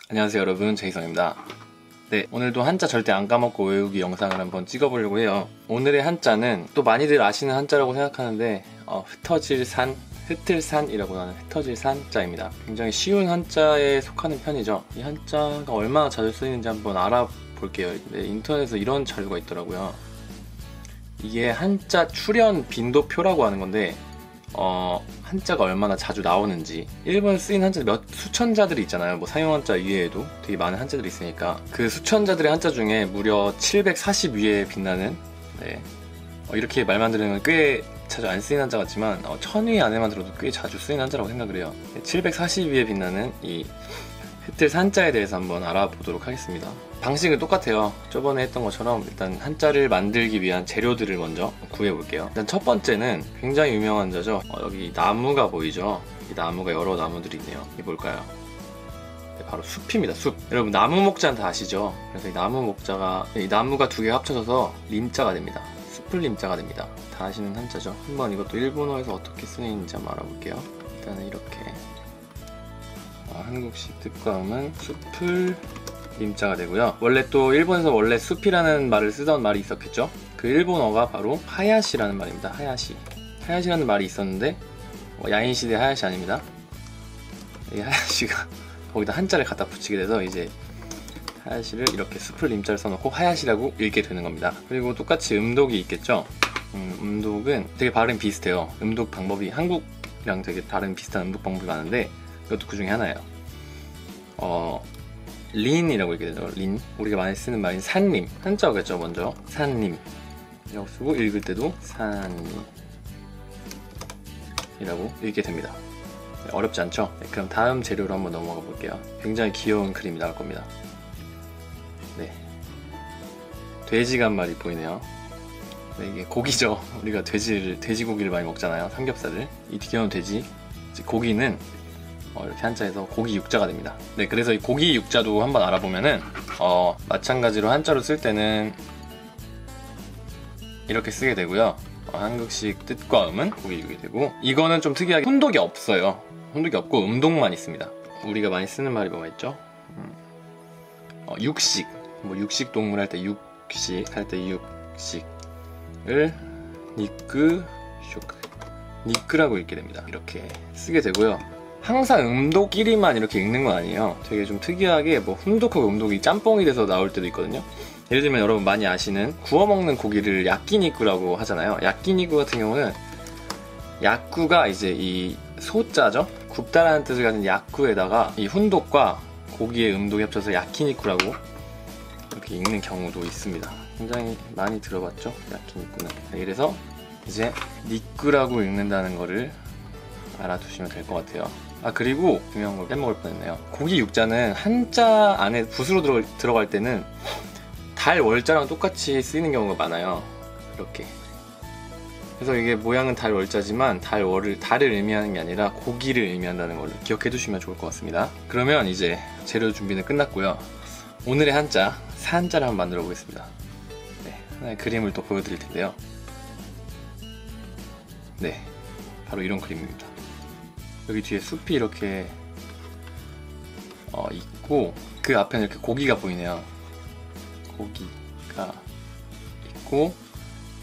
안녕하세요 여러분, 제이성입니다. 네, 오늘도 한자 절대 안 까먹고 외우기 영상을 한번 찍어보려고 해요. 오늘의 한자는 또 많이들 아시는 한자라고 생각하는데 흩어질 산, 흩을산이라고 하는 흩어질 산자입니다. 굉장히 쉬운 한자에 속하는 편이죠. 이 한자가 얼마나 자주 쓰이는지 한번 알아볼게요. 네, 인터넷에서 이런 자료가 있더라고요. 이게 한자 출현 빈도표라고 하는 건데 한자가 얼마나 자주 나오는지, 일본에 쓰인 한자 몇 수천자들이 있잖아요. 뭐 사용한자 이외에도 되게 많은 한자들이 있으니까 그 수천자들의 한자 중에 무려 740위에 빛나는, 이렇게 말만 들으면 꽤 자주 안 쓰인 한자 같지만 1000위 안에만 들어도 꽤 자주 쓰인 한자라고 생각을 해요. 740위에 빛나는 이 흩을 산자에 대해서 한번 알아보도록 하겠습니다. 방식은 똑같아요. 저번에 했던 것처럼 일단 한자를 만들기 위한 재료들을 먼저 구해볼게요. 일단 첫 번째는 굉장히 유명한 한자죠. 여기 나무가 보이죠? 이 나무가 여러 나무들이 있네요. 이게 뭘까요? 네, 바로 숲입니다. 숲. 여러분 나무 목자는 다 아시죠? 그래서 이 나무 목자가, 이 나무가 두 개 합쳐져서 림자가 됩니다. 숲을 림자가 됩니다. 다 아시는 한자죠. 한번 이것도 일본어에서 어떻게 쓰이는지 한번 알아볼게요. 일단은 이렇게 한국식 뜻과음은 숲을 림자가 되고요. 원래 또 일본에서 원래 숲이라는 말을 쓰던 말이 있었겠죠. 그 일본어가 바로 하야시라는 말입니다. 하야시라는 말이 있었는데 야인시대 하야시 아닙니다. 이 하야시가 거기다 한자를 갖다 붙이게 돼서 이제 하야시를 이렇게 숲을 림자를 써놓고 하야시라고 읽게 되는 겁니다. 그리고 똑같이 음독이 있겠죠. 음독은 되게 발음이 비슷해요. 음독 방법이 한국이랑 되게 다른 비슷한 음독 방법이 많은데 이것도 그 중에 하나예요. 린이라고 읽게 되죠. 린. 우리가 많이 쓰는 말인 산림. 한자어겠죠, 먼저. 산림. 이라고 쓰고 읽을 때도 산림. 이라고 읽게 됩니다. 네, 어렵지 않죠? 네, 그럼 다음 재료로 한번 넘어가 볼게요. 굉장히 귀여운 그림이 나올 겁니다. 네. 돼지가 한 마리 보이네요. 네, 이게 고기죠. 우리가 돼지고기를 많이 먹잖아요. 삼겹살을. 이 귀여운 돼지. 고기는 이렇게 한자에서 고기 육자가 됩니다. 네, 그래서 이 고기 육자도 한번 알아보면은 마찬가지로 한자로 쓸 때는 이렇게 쓰게 되고요. 한국식 뜻과 음은 고기 육이 되고, 이거는 좀 특이하게 훈독이 없어요. 훈독이 없고 음독만 있습니다. 우리가 많이 쓰는 말이 뭐가 있죠? 육식. 뭐 육식 동물 할 때 육식 할 때 육식을 니끄 쇼크, 니끄라고 읽게 됩니다. 이렇게 쓰게 되고요. 항상 음독끼리만 이렇게 읽는 건 아니에요. 되게 좀 특이하게 뭐 훈독하고 음독이 짬뽕이 돼서 나올 때도 있거든요. 예를 들면 여러분 많이 아시는 구워 먹는 고기를 야끼니쿠라고 하잖아요. 야끼니쿠 같은 경우는 야쿠가 이제 이 소자죠. 굽다라는 뜻을 가진 야쿠에다가 이 훈독과 고기의 음독이 합쳐서 야키니쿠라고 이렇게 읽는 경우도 있습니다. 굉장히 많이 들어봤죠, 야키니쿠는. 이래서 이제 니쿠라고 읽는다는 거를 알아두시면 될 것 같아요. 그리고 중요한 걸 빼먹을 뻔했네요. 고기 육자는 한자 안에 붓으로 들어갈 때는 달 월자랑 똑같이 쓰이는 경우가 많아요. 이렇게. 그래서 이게 모양은 달 월자지만 달을 의미하는 게 아니라 고기를 의미한다는 걸 기억해 두시면 좋을 것 같습니다. 그러면 이제 재료 준비는 끝났고요. 오늘의 한자, 산자를 한번 만들어 보겠습니다. 네, 하나의 그림을 또 보여드릴 텐데요. 네, 바로 이런 그림입니다. 여기 뒤에 숲이 이렇게 있고, 그 앞에는 이렇게 고기가 보이네요. 고기가 있고,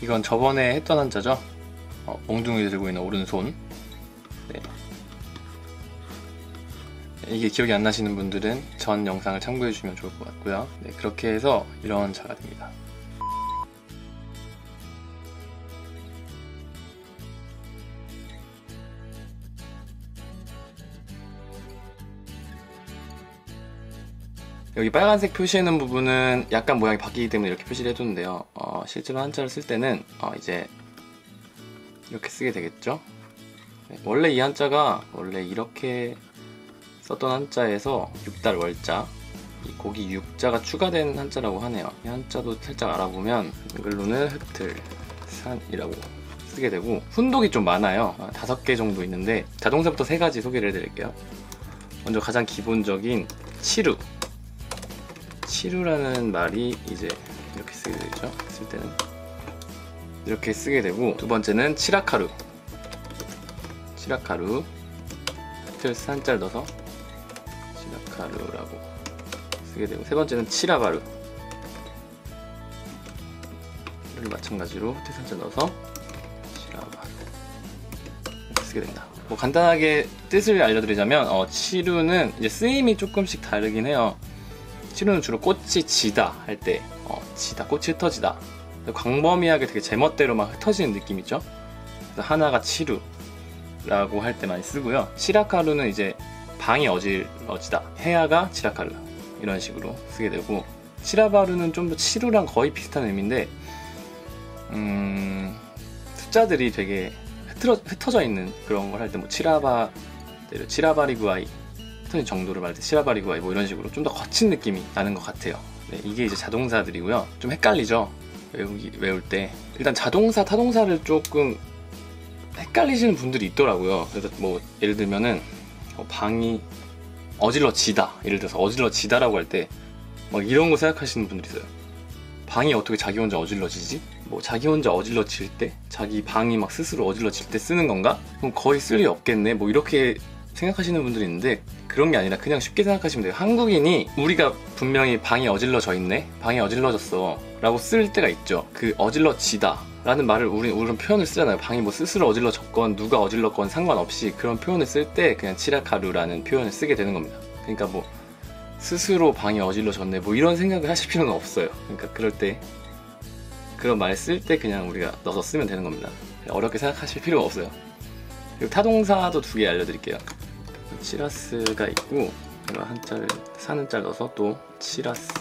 이건 저번에 했던 한자죠. 몽둥이 들고 있는 오른손. 네. 이게 기억이 안 나시는 분들은 전 영상을 참고해 주시면 좋을 것 같고요. 네, 그렇게 해서 이런 자가 됩니다. 여기 빨간색 표시해놓은 부분은 약간 모양이 바뀌기 때문에 이렇게 표시를 해두는데요. 실제로 한자를 쓸 때는 이제 이렇게 쓰게 되겠죠. 네, 원래 이 한자가 원래 이렇게 썼던 한자에서 육달 월자, 이 고기 육자가 추가된 한자라고 하네요. 이 한자도 살짝 알아보면 한글로는 흩을 산이라고 쓰게 되고, 훈독이 좀 많아요. 5개 정도 있는데 자동사부터 3가지 소개를 해드릴게요. 먼저 가장 기본적인 치루. 치루라는 말이 이제 이렇게 쓰게 되죠. 쓸 때는 이렇게 쓰게 되고, 두 번째는 치라카루. 치라카루. 흩을 산자를 넣어서 치라카루라고 쓰게 되고, 세 번째는 치라바루. 이를 마찬가지로 흑틀 산자 넣어서 치라바루 이렇게 쓰게 됩니다. 뭐 간단하게 뜻을 알려드리자면 치루는 이제 쓰임이 조금씩 다르긴 해요. 치루는 주로 꽃이 지다 할 때 지다, 꽃이 흩어지다, 광범위하게 되게 제멋대로 막 흩어지는 느낌 있죠. 그래서 하나가 치루라고 할 때 많이 쓰고요. 치라카루는 이제 방이 어지러지다, 해야가 치라카루 이런 식으로 쓰게 되고, 치라바루는 좀 더 치루랑 거의 비슷한 의미인데 숫자들이 되게 흩어져 있는 그런 걸 할 때 뭐 치라바리구아이 흩어진 정도를 말할 때 치라바리구아이 뭐 이런 식으로 좀 더 거친 느낌이 나는 것 같아요. 네, 이게 이제 자동사들이고요. 좀 헷갈리죠? 외울 때. 일단 자동사, 타동사를 조금 헷갈리시는 분들이 있더라고요. 그래서 뭐 예를 들면은 방이 어질러지다, 예를 들어서 어질러지다라고 할 때 막 이런 거 생각하시는 분들이 있어요. 방이 어떻게 자기 혼자 어질러지지? 뭐 자기 혼자 어질러질 때? 자기 방이 막 스스로 어질러질 때 쓰는 건가? 그럼 거의 쓸 일 없겠네? 뭐 이렇게 생각하시는 분들이 있는데, 그런 게 아니라 그냥 쉽게 생각하시면 돼요. 한국인이 우리가 분명히 방이 어질러져 있네? 방이 어질러졌어 라고 쓸 때가 있죠. 그 어질러지다 라는 말을 우리는 표현을 쓰잖아요. 방이 뭐 스스로 어질러졌건 누가 어질렀건 상관없이 그런 표현을 쓸 때 그냥 치라카루라는 표현을 쓰게 되는 겁니다. 그러니까 뭐 스스로 방이 어질러졌네 뭐 이런 생각을 하실 필요는 없어요. 그러니까 그럴 때 그런 말 쓸 때 그냥 우리가 넣어서 쓰면 되는 겁니다. 어렵게 생각하실 필요가 없어요. 그리고 타동사도 두 개 알려드릴게요. 치라스가 있고, 한자를 사는 짤 넣어서 또 치라스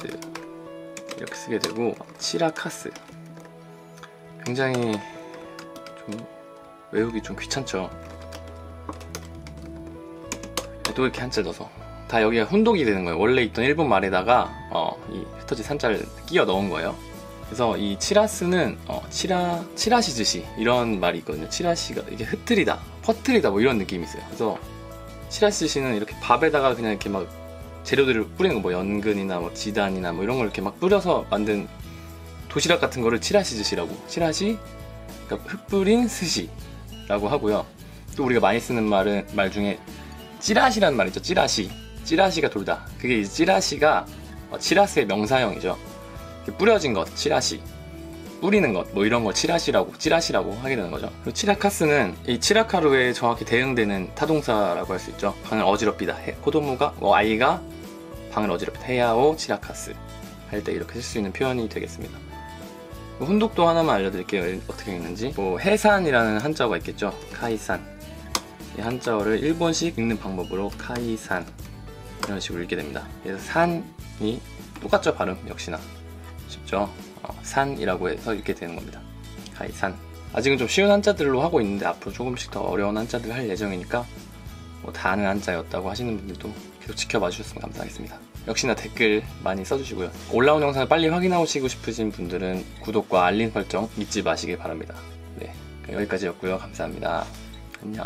이렇게 쓰게 되고, 치라카스 굉장히 좀 외우기 좀 귀찮죠. 또 이렇게 한자 넣어서 다 여기가 혼독이 되는 거예요. 원래 있던 일본 말에다가 이 흩어진 산자를 끼워 넣은 거예요. 그래서 이 치라스는 치라시즈시 이런 말이 있거든요. 치라시가 이게 흩트리다, 퍼트리다 뭐 이런 느낌이 있어요. 그래서 치라시즈시는 이렇게 밥에다가 그냥 이렇게 막 재료들을 뿌리는 거, 뭐 연근이나 뭐 지단이나 뭐 이런 걸 이렇게 막 뿌려서 만든 도시락 같은 거를 치라시즈시라고, 치라시, 그러니까 흩뿌린 스시라고 하고요. 또 우리가 많이 쓰는 말 중에 찌라시라는 말 있죠. 찌라시가 돌다. 그게 이제 찌라시가 치라스의 명사형이죠. 뿌려진 것, 치라시, 뿌리는 것, 뭐 이런 걸 찌라시라고 하게 되는 거죠. 그리고 치라카스는 이 치라카루에 정확히 대응되는 타동사라고 할 수 있죠. 방을 어지럽히다. 코도모가, 아이가 방을 어지럽히다. 헤야오 치라카스 할 때 이렇게 쓸 수 있는 표현이 되겠습니다. 혼독도 하나만 알려드릴게요. 어떻게 읽는지. 뭐 해산이라는 한자어가 있겠죠. 카이산. 이 한자어를 일본식 읽는 방법으로 카이산 이런 식으로 읽게 됩니다. 그래서 산이 똑같죠, 발음 역시나 쉽죠. 산이라고 해서 읽게 되는 겁니다. 카이산. 아직은 좀 쉬운 한자들로 하고 있는데 앞으로 조금씩 더 어려운 한자들을 할 예정이니까 뭐 다 아는 한자였다고 하시는 분들도 계속 지켜봐 주셨으면 감사하겠습니다. 역시나 댓글 많이 써주시고요. 올라온 영상을 빨리 확인하시고 싶으신 분들은 구독과 알림 설정 잊지 마시길 바랍니다. 네, 여기까지였고요. 감사합니다. 안녕.